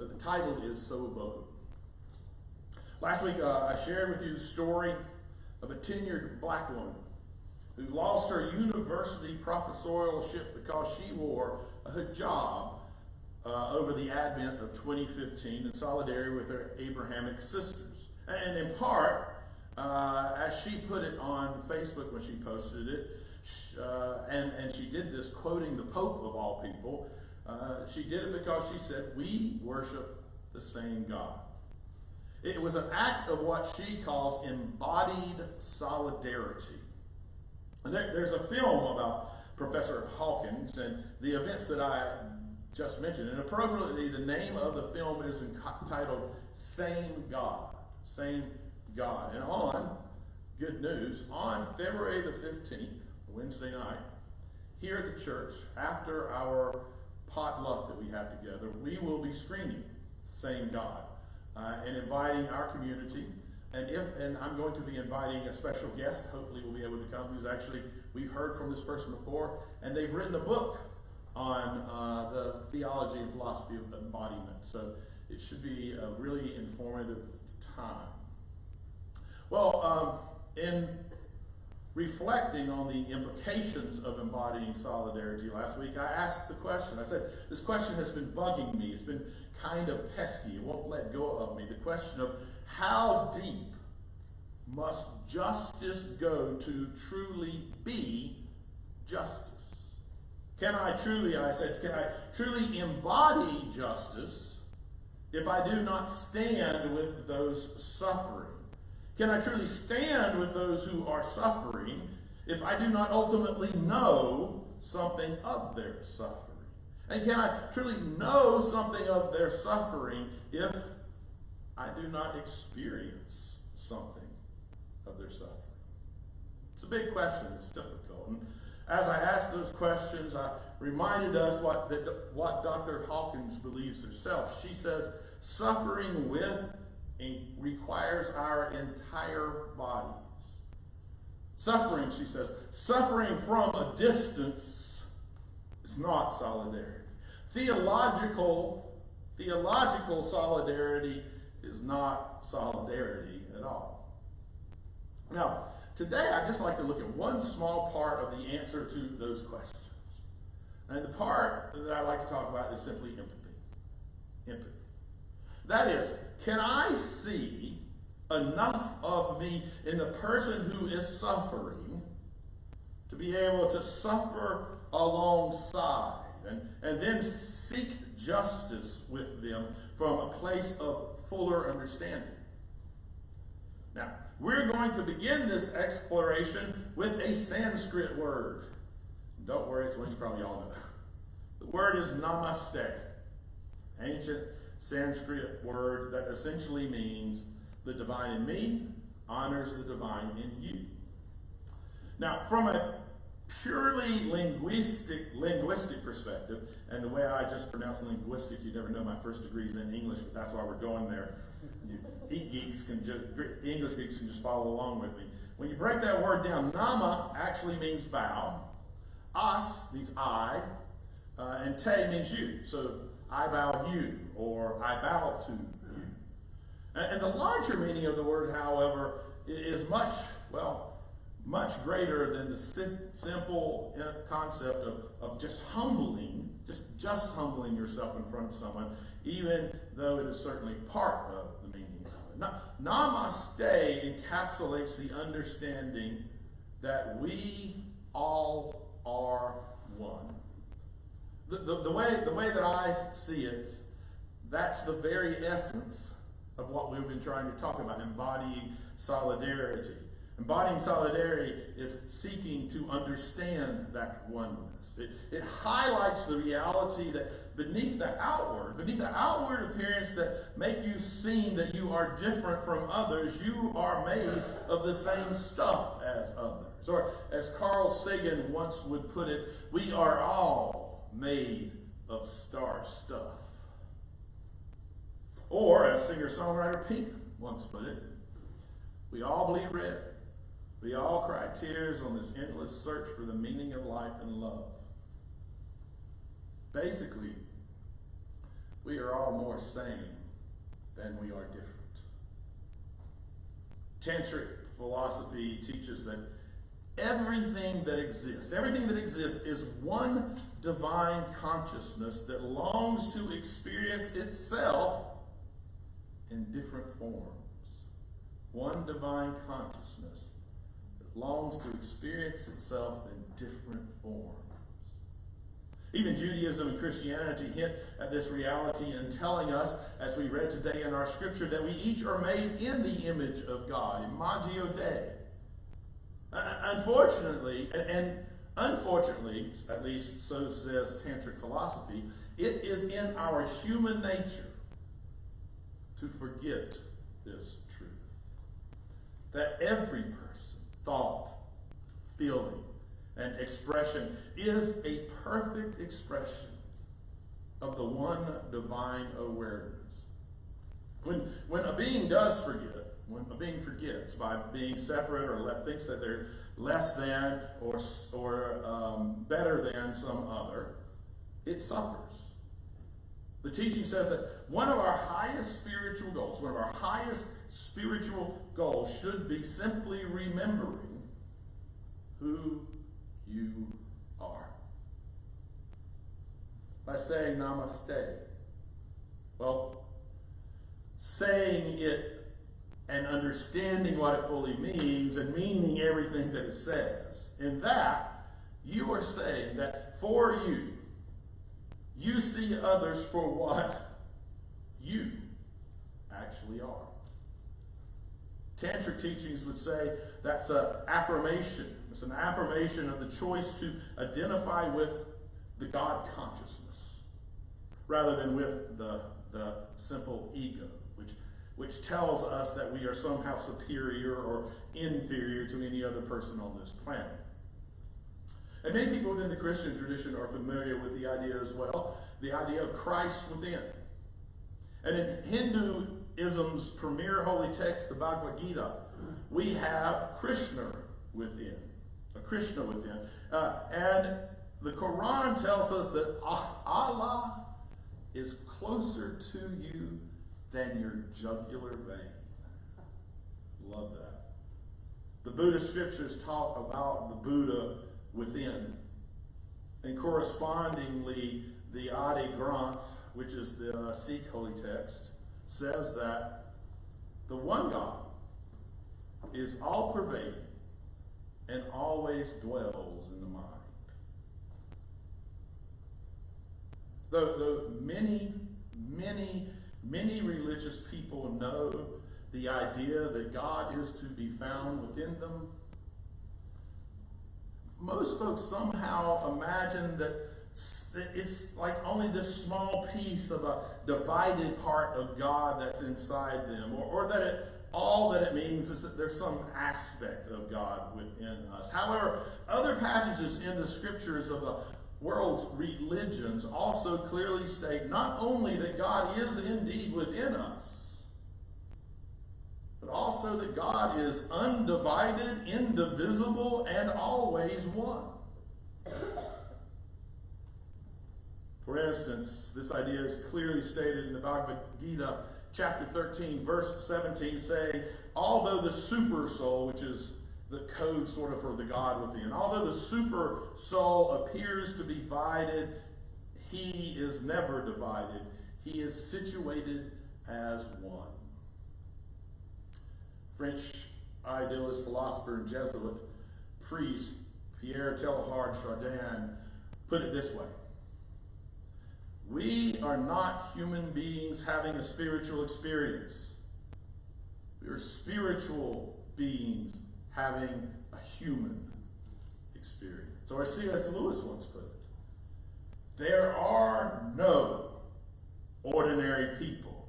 So the title is Sawubona. Last week I shared with you the story of a tenured black woman who lost her university professorialship because she wore a hijab over the advent of 2015 in solidarity with her Abrahamic sisters. And in part, as she put it on Facebook when she posted it, and she did this quoting the Pope of all people, she did it because she said, "We worship the same God." It was an act of what she calls embodied solidarity. And there's a film about Professor Hawkins and the events that I just mentioned. And appropriately, the name of the film is entitled Same God. Same God. And good news, on February the 15th, Wednesday night, here at the church, after our potluck that we have together, we will be screening Same God and inviting our community. And I'm going to be inviting a special guest, hopefully will be able to come, who's actually, we've heard from this person before, and they've written a book on the theology and philosophy of embodiment. So it should be a really informative time. Well, in reflecting on the implications of embodying solidarity last week, I asked the question. I said, this question has been bugging me. It's been kind of pesky. It won't let go of me. The question of how deep must justice go to truly be justice? Can I truly embody justice if I do not stand with those suffering? Can I truly stand with those who are suffering if I do not ultimately know something of their suffering? And can I truly know something of their suffering if I do not experience something of their suffering? It's a big question. It's difficult. And as I asked those questions, I reminded us what Dr. Hawkins believes herself. She says, suffering with requires our entire bodies. Suffering, she says, suffering from a distance is not solidarity. Theological solidarity is not solidarity at all. Now, today I'd just like to look at one small part of the answer to those questions. And the part that I'd like to talk about is simply empathy. Empathy. That is, can I see enough of me in the person who is suffering to be able to suffer alongside and then seek justice with them from a place of fuller understanding? Now, we're going to begin this exploration with a Sanskrit word. Don't worry, it's one you probably all know. The word is namaste. Ancient Sanskrit word that essentially means the divine in me honors the divine in you. Now, from a purely linguistic perspective, and the way I just pronounce linguistic, you never know my first degree's in English, but that's why we're going there. English geeks can just follow along with me. When you break that word down, nama actually means bow, as means I, and te means you. So I bow you, or I bow to you. And the larger meaning of the word, however, is much greater than the simple concept of just humbling, just humbling yourself in front of someone, even though it is certainly part of the meaning of it. Namaste encapsulates the understanding that we all are one. The way that I see it, that's the very essence of what we've been trying to talk about, embodying solidarity. Embodying solidarity is seeking to understand that oneness. It highlights the reality that beneath the outward appearance that make you seem that you are different from others, you are made of the same stuff as others. Or as Carl Sagan once would put it, we are all made of star stuff. Or as singer-songwriter Pink once put it, we all bleed red. We all cry tears on this endless search for the meaning of life and love. Basically, we are all more sane than we are different. Tantric philosophy teaches that everything that exists is one divine consciousness that longs to experience itself in different forms. One divine consciousness that longs to experience itself in different forms. Even Judaism and Christianity hint at this reality in telling us, as we read today in our scripture, that we each are made in the image of God, Imagio Dei. Unfortunately, at least so says Tantric philosophy, it is in our human nature to forget this truth. That every person, thought, feeling, and expression is a perfect expression of the one divine awareness. When a being does forget, when a being forgets by being separate or thinks that they're less than or better than some other, it suffers. The teaching says that one of our highest spiritual goals should be simply remembering who you are. By saying namaste. Well, saying it and understanding what it fully means and meaning everything that it says. In that, you are saying that for you, you see others for what you actually are. Tantric teachings would say that's an affirmation. It's an affirmation of the choice to identify with the God consciousness rather than with the simple ego, which tells us that we are somehow superior or inferior to any other person on this planet. And many people within the Christian tradition are familiar with the idea as well, the idea of Christ within. And in Hinduism's premier holy text, the Bhagavad Gita, we have Krishna within. And the Quran tells us that Allah is closer to you than your jugular vein. Love that. The Buddhist scriptures talk about the Buddha within. And correspondingly, the Adi Granth, which is the Sikh holy text, says that the one God is all-pervading and always dwells in the mind. Though many religious people know the idea that God is to be found within them, most folks somehow imagine that it's like only this small piece of a divided part of God that's inside them, or that all that it means is that there's some aspect of God within us. However, other passages in the scriptures of the world's religions also clearly state not only that God is indeed within us, but also that God is undivided, indivisible, and always one. For instance, this idea is clearly stated in the Bhagavad Gita, chapter 13, verse 17, saying, although the super soul, which is the code sort of for the God within, although the super soul appears to be divided, he is never divided. He is situated as one. French idealist, philosopher, and Jesuit priest Pierre Teilhard Chardin put it this way: we are not human beings having a spiritual experience. We are spiritual beings having a human experience. Or as C.S. Lewis once put it, there are no ordinary people.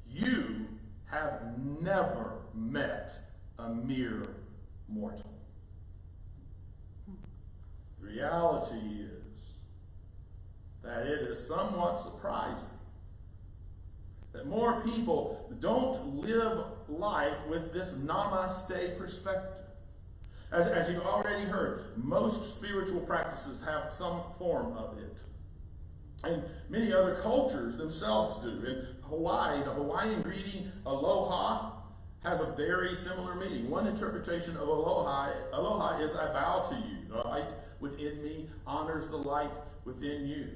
You have never met a mere mortal. The reality is that it is somewhat surprising that more people don't live life with this namaste perspective. As you've already heard, most spiritual practices have some form of it. And many other cultures themselves do. In Hawaii, the Hawaiian greeting aloha has a very similar meaning. One interpretation of aloha is I bow to you. The light within me honors the light within you.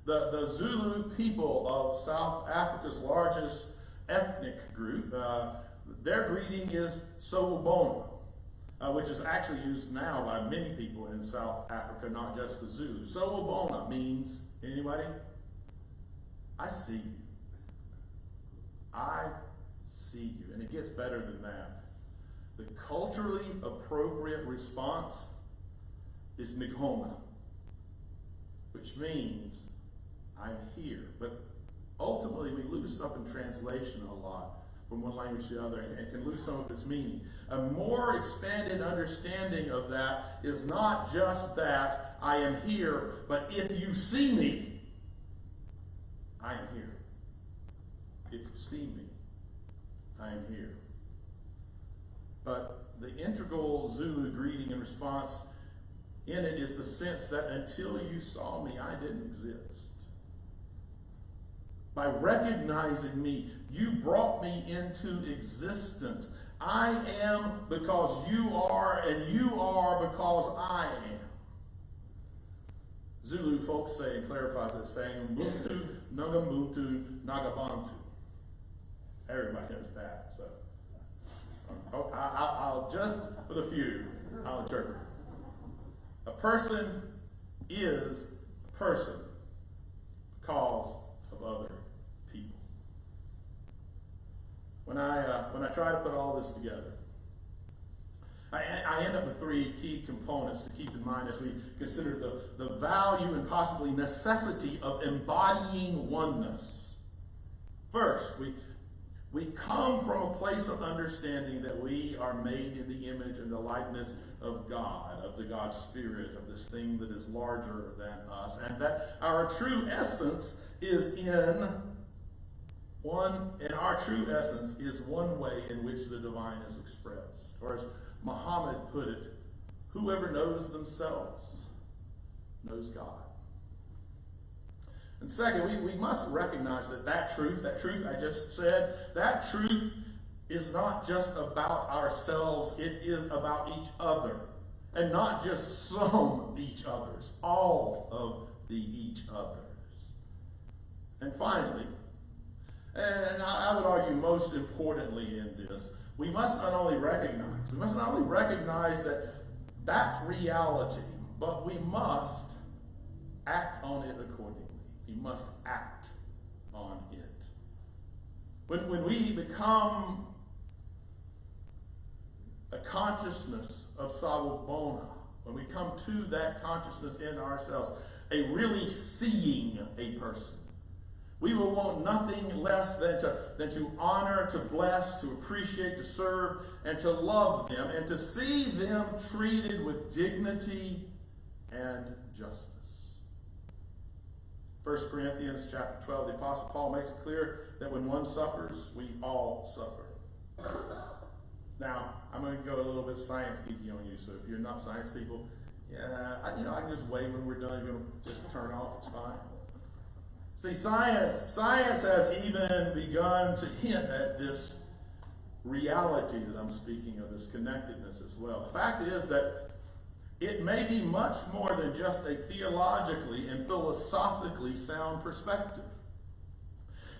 The Zulu people of South Africa's largest ethnic group, their greeting is Sawubona, which is actually used now by many people in South Africa, not just the Zulu. Sawubona means, anybody? I see you. I see you. And it gets better than that. The culturally appropriate response is Nikoma, which means I'm here. But ultimately, we lose stuff in translation a lot from one language to the other and can lose some of its meaning. A more expanded understanding of that is not just that I am here, but if you see me, I am here. If you see me, I am here. But the integral Zulu greeting and response in it is the sense that until you saw me, I didn't exist. By recognizing me, you brought me into existence. I am because you are, and you are because I am. Zulu folks say, and clarifies it, saying, Ubuntu, Nagamuntu, Nagabantu. Everybody knows that. So I'll just, for the few, I'll interpret. A person is a person because of other people. When I try to put all this together, I end up with three key components to keep in mind as we consider the value and possibly necessity of embodying oneness. First, we come from a place of understanding that we are made in the image and the likeness of God, of the God Spirit, of this thing that is larger than us, and that our true essence is one way in which the divine is expressed. Or as Muhammad put it, whoever knows themselves knows God. And second, we must recognize that truth I just said, that truth is not just about ourselves, it is about each other. And not just some each others, all of the each others. And finally, and I would argue most importantly in this, we must not only recognize that reality, but we must act on it accordingly. We must act on it. When we become a consciousness of Sawubona, when we come to that consciousness in ourselves, a really seeing a person, we will want nothing less than to honor, to bless, to appreciate, to serve, and to love them, and to see them treated with dignity and justice. 1 Corinthians chapter 12, the Apostle Paul makes it clear that when one suffers, we all suffer. Now, I'm going to go a little bit science geeky on you, so if you're not science people, I can just wait when we're done. You're going to just turn off, it's fine. See, science has even begun to hint at this reality that I'm speaking of, this connectedness as well. The fact is that it may be much more than just a theologically and philosophically sound perspective.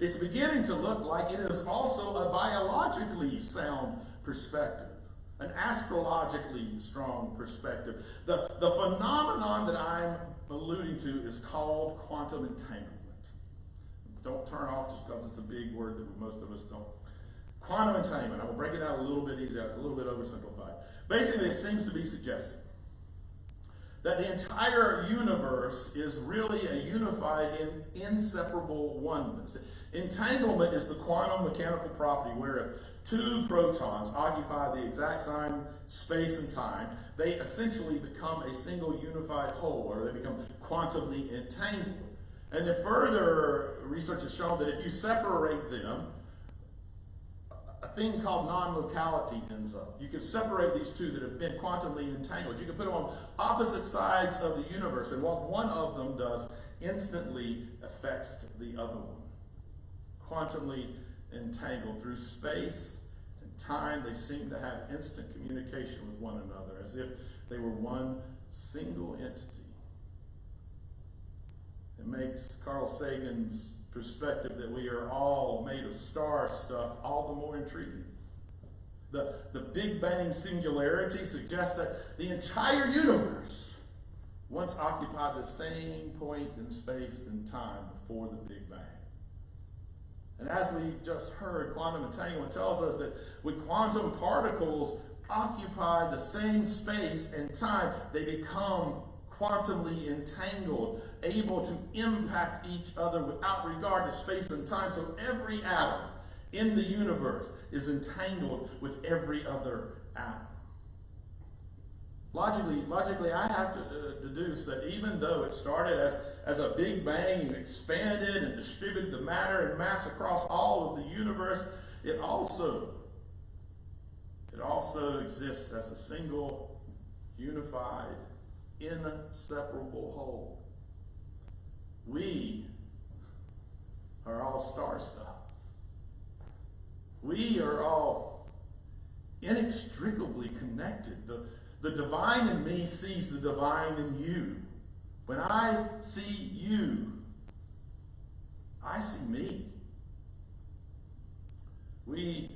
It's beginning to look like it is also a biologically sound perspective, an astrologically strong perspective. The phenomenon that I'm alluding to is called quantum entanglement. Don't turn off just because it's a big word that most of us don't. Quantum entanglement. I will break it out a little bit easier. It's a little bit oversimplified. Basically, it seems to be suggesting that the entire universe is really a unified and inseparable oneness. Entanglement is the quantum mechanical property where if two protons occupy the exact same space and time, they essentially become a single unified whole, or they become quantumly entangled. And then further research has shown that if you separate them 1 thing called non-locality ends up. You can separate these two that have been quantumly entangled. You can put them on opposite sides of the universe, and what one of them does instantly affects the other one. Quantumly entangled through space and time, they seem to have instant communication with one another, as if they were one single entity. It makes Carl Sagan's perspective that we are all made of star stuff all the more intriguing. The Big Bang singularity suggests that the entire universe once occupied the same point in space and time before the Big Bang. And as we just heard, quantum entanglement tells us that when quantum particles occupy the same space and time, they become quantumly entangled, able to impact each other without regard to space and time. So every atom in the universe is entangled with every other atom. Logically, I have to deduce that even though it started as a Big Bang and expanded and distributed the matter and mass across all of the universe, it also exists as a single, unified, inseparable whole. We are all star stuff. We are all inextricably connected. The divine in me sees the divine in you. When I see you, I see me. We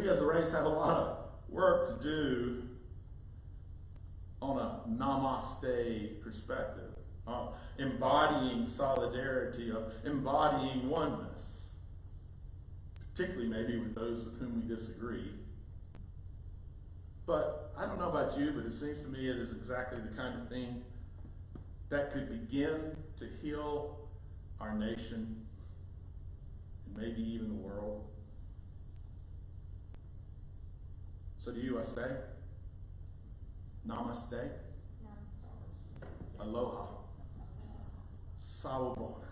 as a race have a lot of work to do on a namaste perspective, embodying solidarity, of embodying oneness, particularly maybe with those with whom we disagree. But I don't know about you, but it seems to me it is exactly the kind of thing that could begin to heal our nation and maybe even the world. So to you I say, namaste, aloha, Sawubona.